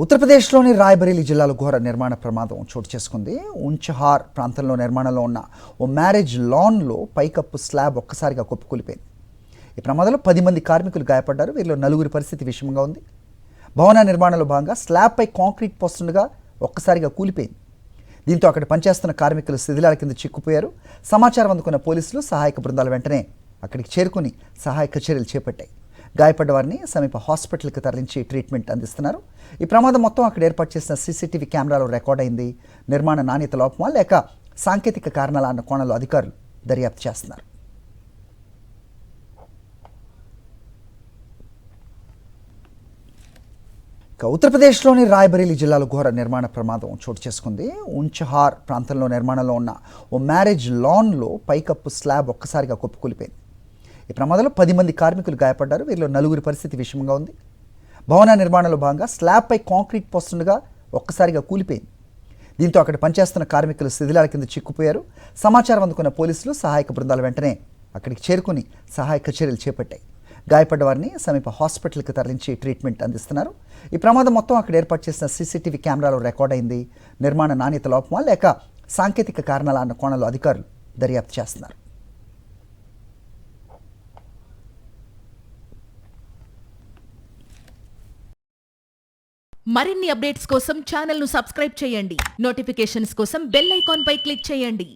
ఉత్తరప్రదేశ్లోని రాయ్బరేలీ జిల్లాలో ఘోర నిర్మాణ ప్రమాదం చోటు చేసుకుంది. ఉంచహార్ ప్రాంతంలో నిర్మాణంలో ఉన్న ఓ మ్యారేజ్ లాన్లో పైకప్పు స్లాబ్ ఒక్కసారిగా కుప్పకూలిపోయింది. ఈ ప్రమాదంలో 10 మంది కార్మికులు గాయపడ్డారు. వీరిలో 4 పరిస్థితి విషమంగా ఉంది. భవన నిర్మాణంలో భాగంగా స్లాబ్పై కాంక్రీట్ పోస్తుండగా ఒక్కసారిగా కూలిపోయింది. దీంతో అక్కడ పనిచేస్తున్న కార్మికులు శిథిలాల కింద చిక్కుపోయారు. సమాచారం అందుకున్న పోలీసులు సహాయక బృందాలు వెంటనే అక్కడికి చేరుకుని సహాయక చర్యలు చేపట్టాయి. గాయపడ్డ వారిని సమీప హాస్పిటల్కి తరలించి ట్రీట్మెంట్ అందిస్తున్నారు. ఈ ప్రమాదం మొత్తం అక్కడ ఏర్పాటు చేసిన సీసీటీవీ కెమెరాలో రికార్డ్ అయింది. నిర్మాణ నాణ్యత లోపమా లేక సాంకేతిక కారణాల అన్న కోణంలో అధికారులు దర్యాప్తు చేస్తున్నారు. ఉత్తరప్రదేశ్లోని రాయ్బరేలీ జిల్లాలో ఘోర నిర్మాణ ప్రమాదం చోటు చేసుకుంది. ఉంచహార్ ప్రాంతంలో నిర్మాణంలో ఉన్న ఓ మ్యారేజ్ లాన్లో పైకప్పు స్లాబ్ ఒక్కసారిగా కుప్పకూలిపోయింది. ఈ ప్రమాదంలో 10 మంది కార్మికులు గాయపడ్డారు. వీరిలో 4 పరిస్థితి విషమంగా ఉంది. భవన నిర్మాణంలో భాగంగా స్లాబ్పై కాంక్రీట్ పోస్తుండగా ఒక్కసారిగా కూలిపోయింది. దీంతో అక్కడ పనిచేస్తున్న కార్మికులు శిథిలాల కింద చిక్కుపోయారు. సమాచారం అందుకున్న పోలీసులు సహాయక బృందాలు వెంటనే అక్కడికి చేరుకుని సహాయక చర్యలు చేపట్టాయి. గాయపడ్డ వారిని సమీప హాస్పిటల్కి తరలించి ట్రీట్మెంట్ అందిస్తున్నారు. ఈ ప్రమాదం మొత్తం అక్కడ ఏర్పాటు చేసిన సీసీటీవీ కెమెరాలో రికార్డ్ అయింది. నిర్మాణ నాణ్యత లోపమా లేక సాంకేతిక కారణాల అన్న కోణంలో అధికారులు దర్యాప్తు చేస్తున్నారు. మరిన్ని అప్డేట్స్ కోసం ఛానల్ ను సబ్స్క్రైబ్ చేయండి. నోటిఫికేషన్స్ కోసం బెల్ ఐకాన్ పై క్లిక్ చేయండి.